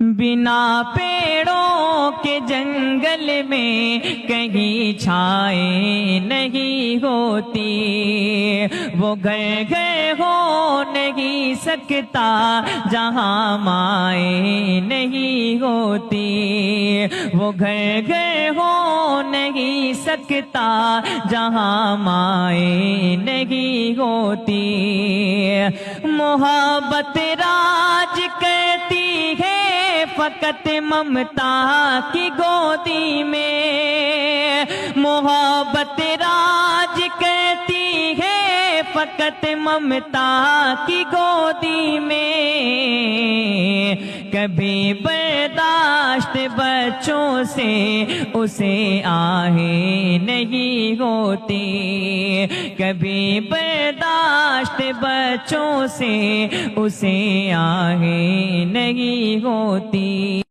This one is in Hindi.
बिना पेड़ों के जंगल में कहीं छाए नहीं होती, वो घर घर हो नहीं सकता जहाँ माए नहीं होती, वो घर घर हो नहीं सकता जहाँ माए नहीं होती। मोहब्बत राज करती है फकत ममता की गोदी में, मोहब्बत राज करती है फकत ममता की गोदी में। कभी बर्दाश्त बच्चों से उसे आहे नहीं होती, कभी बर्दाश्त बच्चों से उसे आहे नहीं होती।